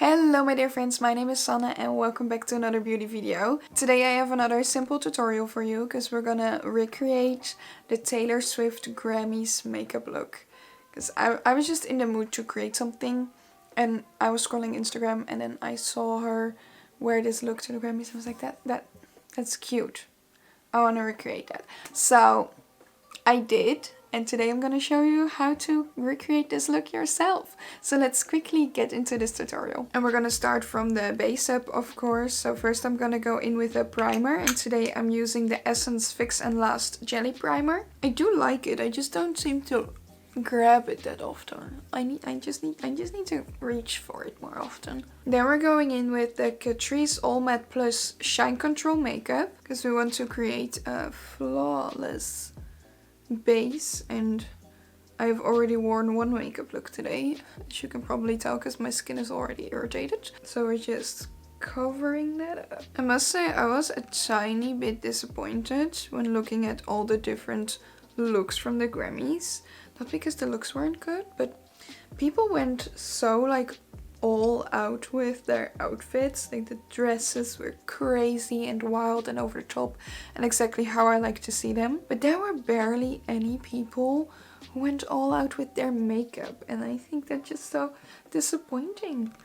Hello my dear friends, my name is Sanne and welcome back to another beauty video. Today I have another simple tutorial for you because we're gonna recreate the Taylor Swift Grammys makeup look. Because I was just in the mood to create something and I was scrolling Instagram and then I saw her wear this look to the Grammys. I was like, that's cute. I want to recreate that. So I did. And today I'm going to show you how to recreate this look yourself. So let's quickly get into this tutorial. And we're going to start from the base up, of course. So first I'm going to go in with a primer. And today I'm using the Essence Fix and Last Jelly Primer. I do like it. I just don't seem to grab it that often. I just need to reach for it more often. Then we're going in with the Catrice All Matte Plus Shine Control Makeup. Because we want to create a flawless base, and I've already worn one makeup look today, as you can probably tell because my skin is already irritated. So we're just covering that up. I must say I was a tiny bit disappointed when looking at all the different looks from the Grammys. Not because the looks weren't good, but people went so like all out with their outfits. Like the dresses were crazy and wild and over the top and exactly how I like to see them. But there were barely any people who went all out with their makeup, and I think that's just so disappointing.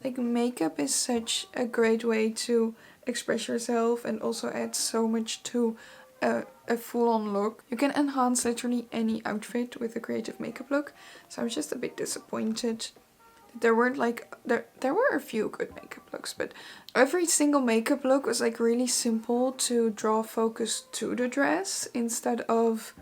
Like makeup is such a great way to express yourself and also add so much to a full-on look. You can enhance literally any outfit with a creative makeup look. So I was just a bit disappointed. There weren't like, there were a few good makeup looks, but every single makeup look was like really simple to draw focus to the dress instead of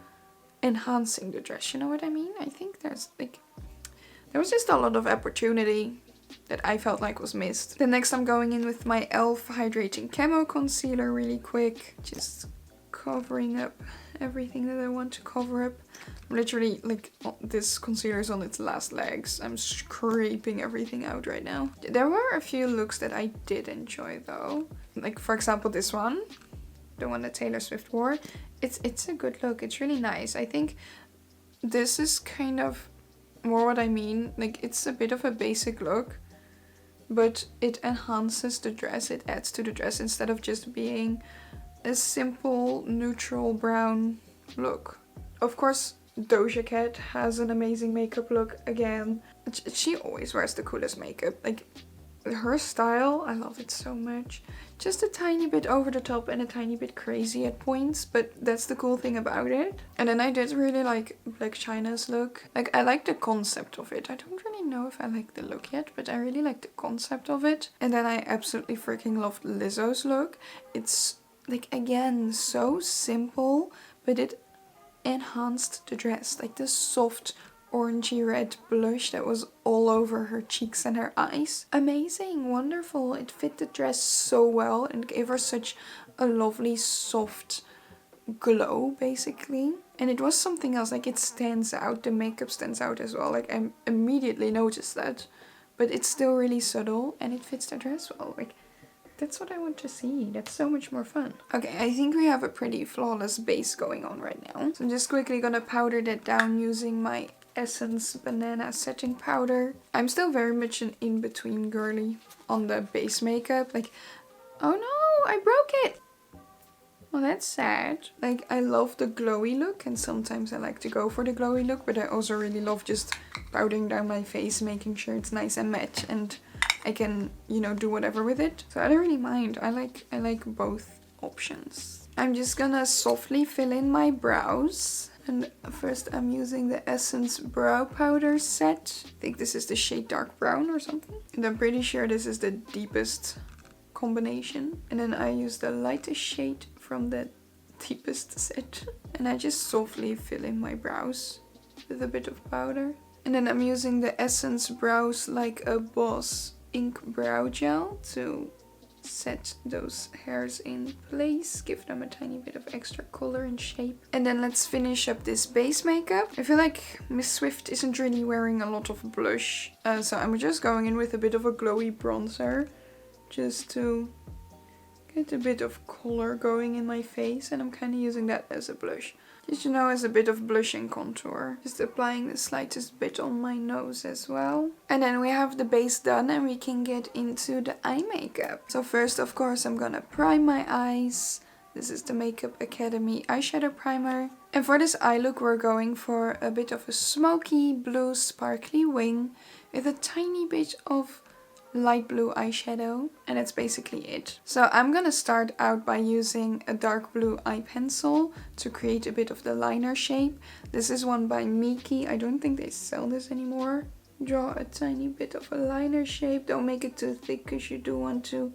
enhancing the dress, you know what I mean? I think there was just a lot of opportunity that I felt like was missed. Then next I'm going in with my e.l.f. Hydrating Camo Concealer really quick, just covering up everything that I want to cover up. Literally, like, this concealer is on its last legs. I'm scraping everything out right now. There were a few looks that I did enjoy though. Like, for example, this one. The one that Taylor Swift wore. It's a good look. It's really nice. I think this is kind of more what I mean. Like, it's a bit of a basic look, but it enhances the dress. It adds to the dress instead of just being a simple neutral brown look. Of course, Doja Cat has an amazing makeup look again. She always wears the coolest makeup. Like, her style, I love it so much. Just a tiny bit over the top and a tiny bit crazy at points, but that's the cool thing about it. And then I did really like Blac Chyna's look. Like, I like the concept of it. I don't really know if I like the look yet, but I really like the concept of it. And then I absolutely freaking loved Lizzo's look. It's like, again, so simple, but it enhanced the dress. Like the soft orangey red blush that was all over her cheeks and her eyes. Amazing, wonderful. It fit the dress so well and gave her such a lovely soft glow basically. And it was something else, like it stands out. The makeup stands out as well. Like I immediately noticed that, but it's still really subtle and it fits the dress well. Like, that's what I want to see. That's so much more fun. Okay, I think we have a pretty flawless base going on right now. So I'm just quickly gonna powder that down using my Essence Banana Setting Powder. I'm still very much an in-between girly on the base makeup. Like, oh no, I broke it! Well, that's sad. Like, I love the glowy look and sometimes I like to go for the glowy look, but I also really love just powdering down my face, making sure it's nice and matte and I can, you know, do whatever with it. So I don't really mind. I like both options. I'm just gonna softly fill in my brows. And first I'm using the Essence Brow Powder set. I think this is the shade Dark Brown or something. And I'm pretty sure this is the deepest combination. And then I use the lightest shade from the deepest set. And I just softly fill in my brows with a bit of powder. And then I'm using the Essence Brows Like a Boss ink brow gel to set those hairs in place, give them a tiny bit of extra color and shape. And then let's finish up this base makeup. I feel like Miss Swift isn't really wearing a lot of blush, so I'm just going in with a bit of a glowy bronzer just to get a bit of color going in my face, and I'm kind of using that as a blush. Just, you know, as a bit of blush and contour. Just applying the slightest bit on my nose as well. And then we have the base done and we can get into the eye makeup. So first, of course, I'm gonna prime my eyes. This is the Makeup Academy eyeshadow primer. And for this eye look, we're going for a bit of a smoky blue sparkly wing with a tiny bit of light blue eyeshadow, and that's basically it. So I'm gonna start out by using a dark blue eye pencil to create a bit of the liner shape. This is one by Meeki. I don't think they sell this anymore. Draw a tiny bit of a liner shape. Don't make it too thick because you do want to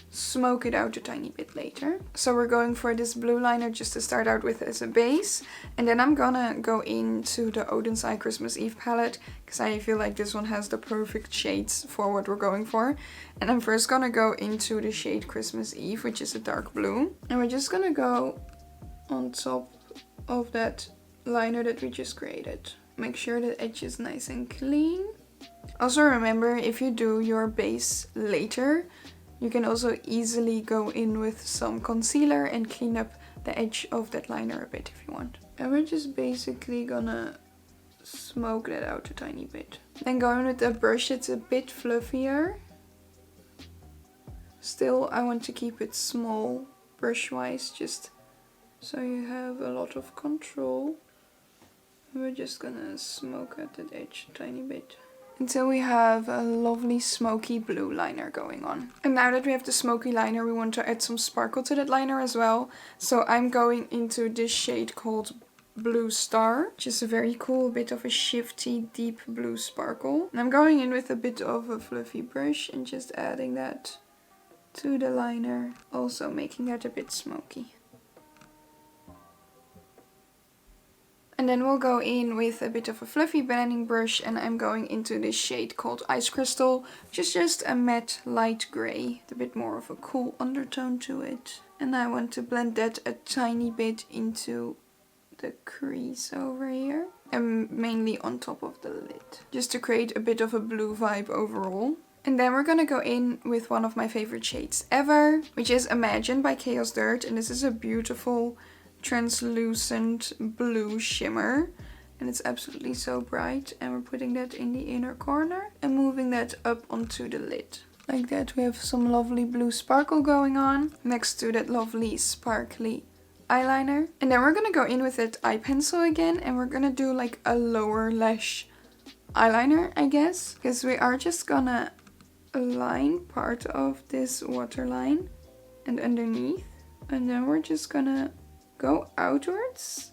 smoke it out a tiny bit later. So we're going for this blue liner just to start out with as a base, and then I'm gonna go into the Oden's Eye Christmas Eve palette because I feel like this one has the perfect shades for what we're going for. And I'm first gonna go into the shade Christmas Eve, which is a dark blue, and we're just gonna go on top of that liner that we just created. Make sure the edge is nice and clean. Also remember, if you do your base later, you can also easily go in with some concealer and clean up the edge of that liner a bit if you want. And we're just basically gonna smoke that out a tiny bit. Then going with a brush that's a bit fluffier. Still, I want to keep it small brush wise, just so you have a lot of control. And we're just gonna smoke out that edge a tiny bit, until we have a lovely smoky blue liner going on. And now that we have the smoky liner, we want to add some sparkle to that liner as well. So I'm going into this shade called Blue Star, which is a very cool bit of a shifty deep blue sparkle. And I'm going in with a bit of a fluffy brush and just adding that to the liner, also making that a bit smoky. And then we'll go in with a bit of a fluffy blending brush, and I'm going into this shade called Ice Crystal, which is just a matte light grey, with a bit more of a cool undertone to it. And I want to blend that a tiny bit into the crease over here, and mainly on top of the lid, just to create a bit of a blue vibe overall. And then we're gonna go in with one of my favorite shades ever, which is Imagine by Chaos Dirt, and this is a beautiful translucent blue shimmer, and it's absolutely so bright. And we're putting that in the inner corner and moving that up onto the lid. Like that, we have some lovely blue sparkle going on next to that lovely sparkly eyeliner. And then we're gonna go in with that eye pencil again, and we're gonna do like a lower lash eyeliner, I guess, because we are just gonna align part of this waterline and underneath, and then we're just gonna go outwards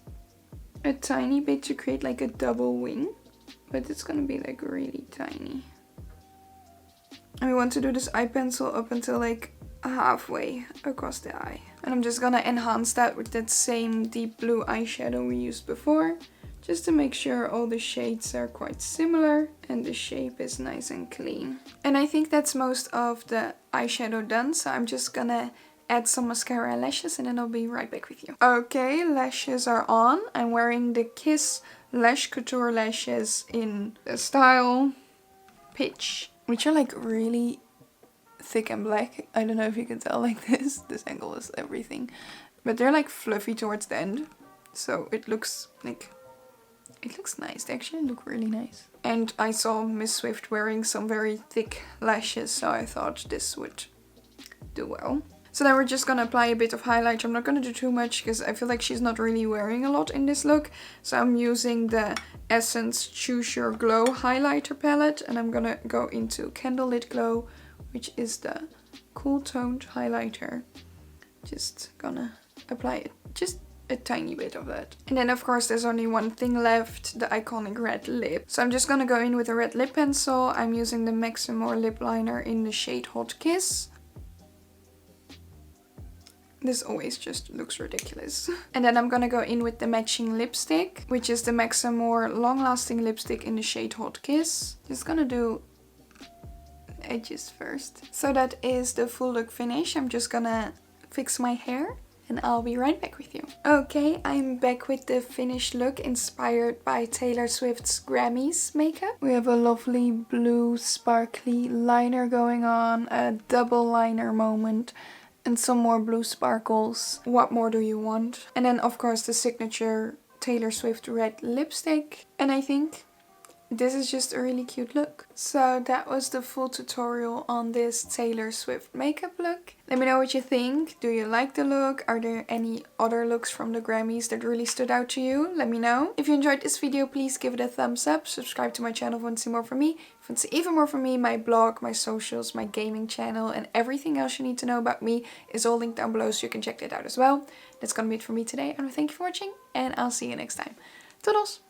a tiny bit to create like a double wing, but it's gonna be like really tiny. And we want to do this eye pencil up until like halfway across the eye. And I'm just gonna enhance that with that same deep blue eyeshadow we used before, just to make sure all the shades are quite similar and the shape is nice and clean. And I think that's most of the eyeshadow done, so I'm just gonna add some mascara and lashes, and then I'll be right back with you. Okay, lashes are on. I'm wearing the Kiss Lash Couture lashes in the style Pitch, which are like really thick and black. I don't know if you can tell like this. This angle is everything. But they're like fluffy towards the end. So it looks like, it looks nice. They actually look really nice. And I saw Miss Swift wearing some very thick lashes, so I thought this would do well. So then we're just gonna apply a bit of highlighter. I'm not gonna do too much because I feel like she's not really wearing a lot in this look. So I'm using the Essence Choose Your Glow highlighter palette, and I'm gonna go into Candlelit Glow, which is the cool toned highlighter. Just gonna apply it, just a tiny bit of that. And then of course there's only one thing left, the iconic red lip. So I'm just gonna go in with a red lip pencil. I'm using the Maximore lip liner in the shade Hot Kiss. This always just looks ridiculous. And then I'm gonna go in with the matching lipstick, which is the Maximore Longlasting lipstick in the shade Hot Kiss. Just gonna do edges first. So that is the full look finish. I'm just gonna fix my hair and I'll be right back with you. Okay, I'm back with the finished look inspired by Taylor Swift's Grammys makeup. We have a lovely blue sparkly liner going on, a double liner moment, and some more blue sparkles. What more do you want? And then of course the signature Taylor Swift red lipstick. And I think this is just a really cute look. So that was the full tutorial on this Taylor Swift makeup look. Let me know what you think. Do you like the look? Are there any other looks from the Grammys that really stood out to you? Let me know. If you enjoyed this video, please give it a thumbs up. Subscribe to my channel if you want to see more from me. If you want to see even more from me, my blog, my socials, my gaming channel, and everything else you need to know about me is all linked down below so you can check that out as well. That's gonna be it for me today. And thank you for watching, and I'll see you next time. Toodles!